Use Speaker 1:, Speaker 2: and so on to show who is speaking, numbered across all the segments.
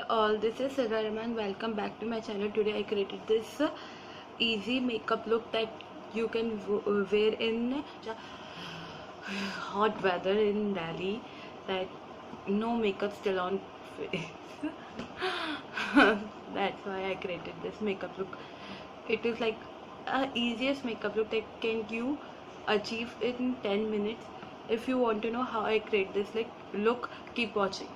Speaker 1: All, this is Sarah Rahman. Welcome back to my channel. Today I created this easy makeup look that you can wear in hot weather in Delhi, that no makeup still on face. That's why I created this makeup look. It is like easiest makeup look that can you achieve in 10 minutes. If you want to know how I create this look, keep watching.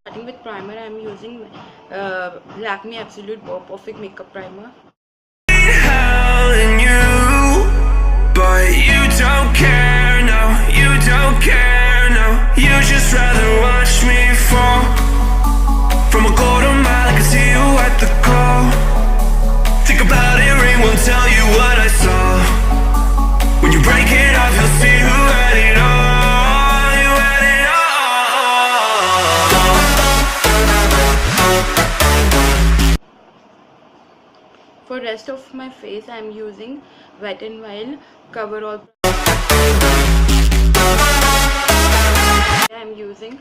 Speaker 1: Starting with primer, I am using Lakme Absolute Wow Perfect Makeup Primer.
Speaker 2: But you don't care, no, you don't care, no. You just rather watch me fall from a quarter mile. I can see you at the call. Think about it, ring won't tell you what I saw. When you break it off, you'll see who had it all. You had it all.
Speaker 1: For rest of my face, I am using Wet n Wild Cover All. I am using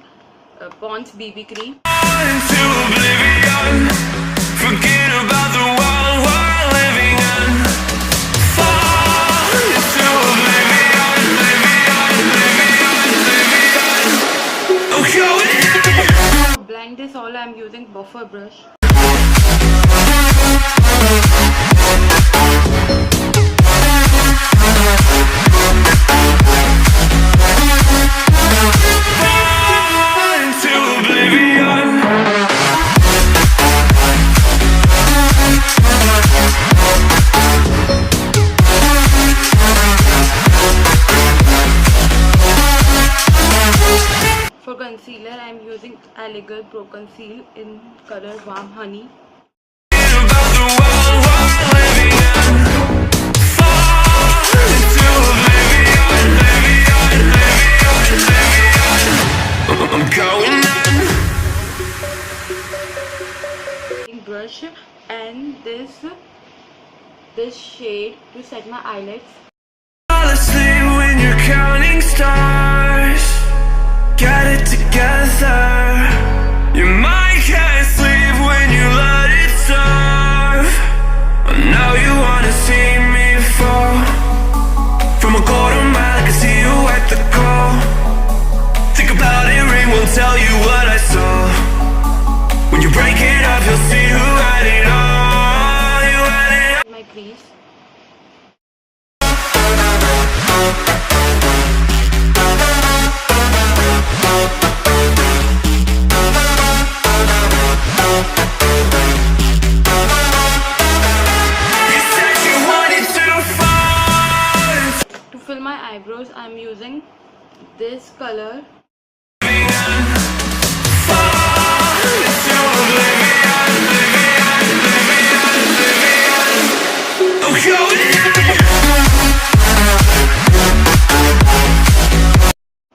Speaker 1: Pond's BB Cream.
Speaker 2: Into oblivion, forget about the world we're living in. Fall into oblivion, oblivion. Oh,
Speaker 1: To blend this all, I am using Buffer Brush. For concealer, I am using Elegant Pro Conceal in color Warm Honey. Brush and this shade to set my eyelids.
Speaker 2: Fall asleep when you're counting stars. Get it together. Your mind can't sleep when you let it serve. Now you wanna see me fall from a quarter mile. I can see you at the call. Think about it, ring won't tell you what I saw. When you break it up, you'll see who had it all. You had it all.
Speaker 1: My crease.
Speaker 2: You said you wanted to fall.
Speaker 1: To fill my eyebrows, I am using this color.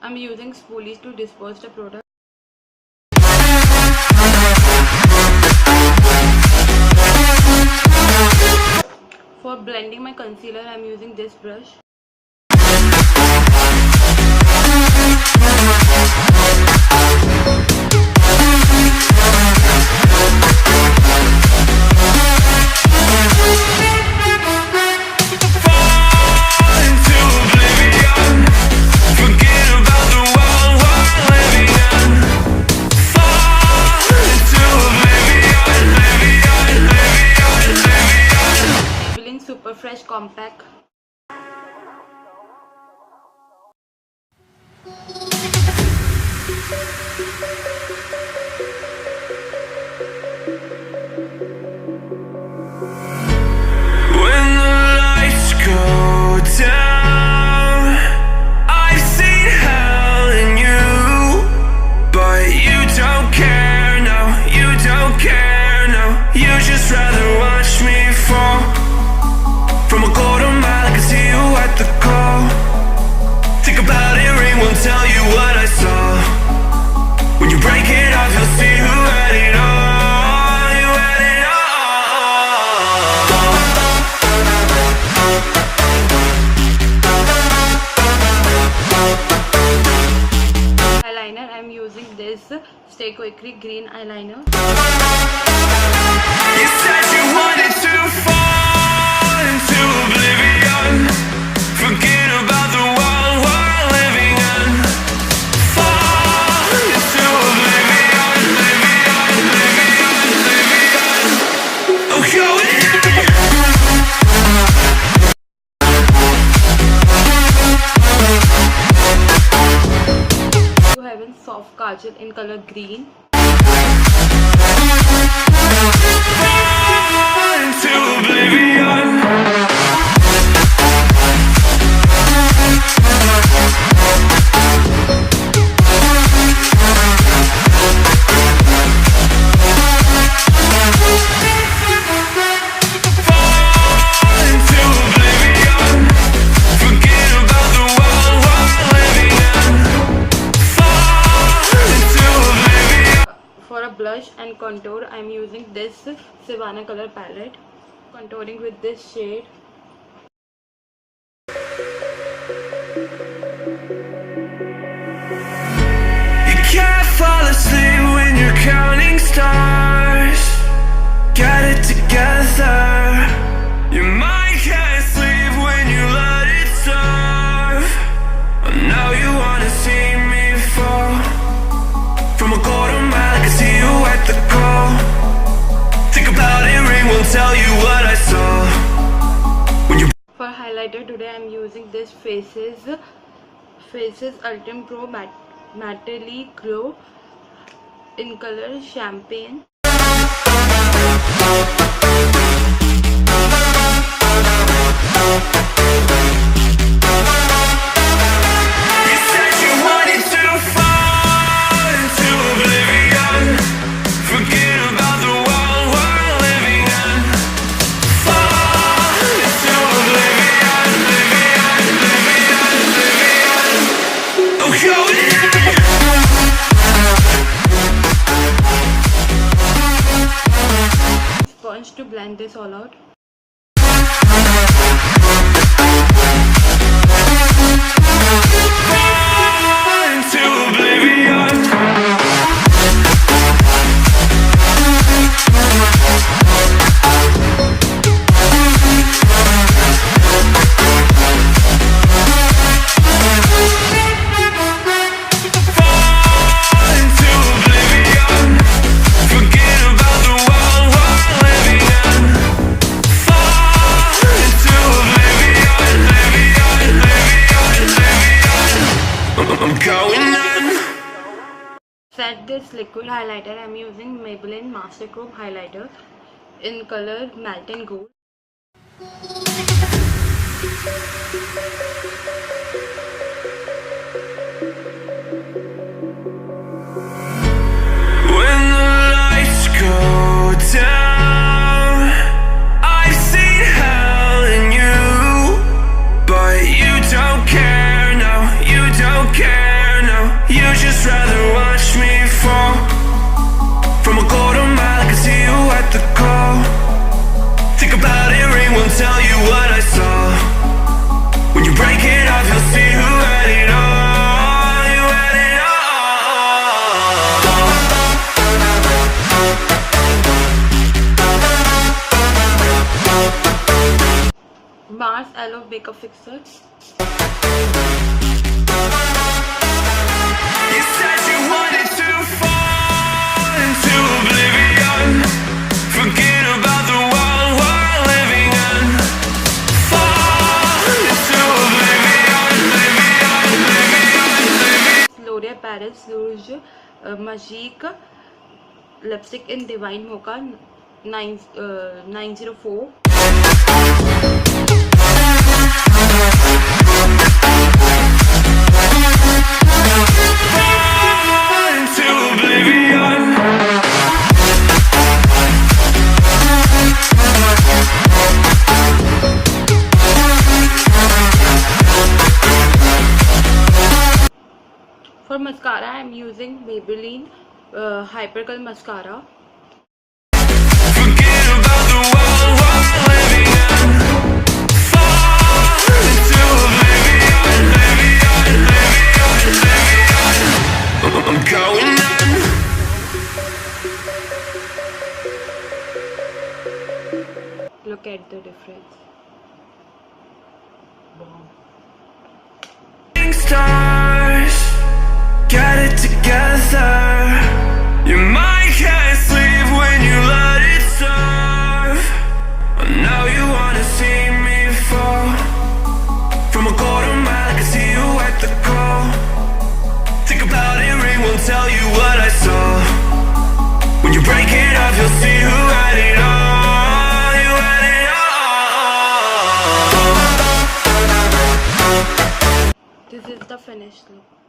Speaker 1: I'm using spoolies to disperse the product. For blending my concealer, I'm using this brush. Super Fresh Compact.
Speaker 2: When the lights go down, I've seen hell in you, but you don't care, no, you don't care, no. You just rather watch me fall from a quarter mile. I can see you at the call. Think about it, ring won't tell you what I saw. When you break
Speaker 1: Stay Quickly green eyeliner.
Speaker 2: You said you wanted to fall into oblivion. Forget about the world we're living in. Fall into oblivion, oblivion, oblivion, oblivion. I'm going in.
Speaker 1: You have a soft kajal in color green.
Speaker 2: Into oblivion. Fall into oblivion. Forget about the world we're living in. Fall into oblivion.
Speaker 1: For a blush and contour, I'm using this Savannah color palette. Contouring with this shade.
Speaker 2: You can't fall asleep when you're counting stars. Get it together. Your mind can't sleep when you let it serve. I know you wanna see me fall. From a quarter mile, I can see you at the call. Think about it, ring won't tell you what I saw. When you
Speaker 1: For highlighter today, I'm using this Faces Ultimate Pro Mattely Glow in color Champagne.
Speaker 2: You said you wanted to fall into oblivion. Forget about the world we're living in. Fall into oblivion, oblivion, oblivion, oblivion. I'm going in.
Speaker 1: Sponge to blend this all out.
Speaker 2: Fall into oblivion. Fall into oblivion. Forget about the world we're living in. Fall into oblivion, oblivion, oblivion, oblivion. I'm going in.
Speaker 1: Set this liquid highlighter. I'm using Maybelline Master Chrome highlighter in color Matte Gold.
Speaker 2: When the lights go down, I've seen hell in you, but you don't care, no, you don't care, no. You just rather watch me fall. From a quarter mile, I can see you at the call. Think about it, ring won't tell you what I saw. When you break it off, you'll see who had it all. You had it all.
Speaker 1: Mars Aloe Makeup Fixer.
Speaker 2: You said you wanted to fall into oblivion. Forget about the world we're living in. Fall into oblivion, oblivion, oblivion, oblivion.
Speaker 1: L'Oreal Paris Rouge Magique lipstick in Divine Mocha 904.
Speaker 2: Fall into oblivion.
Speaker 1: For mascara, I'm using Maybelline Hypercurl Mascara.
Speaker 2: Forget about the world we're living in. Fall into oblivion, oblivion, oblivion, oblivion. I'm going in.
Speaker 1: Look at the difference.
Speaker 2: Stars, get it together. Your mind can't sleep when you let it serve. Now you wanna see me fall from a quarter mile. I can see you at the call. Think about it, ring won't tell you what I saw. When you break it off, you'll see who had it all. You had it all.
Speaker 1: This is the finished look.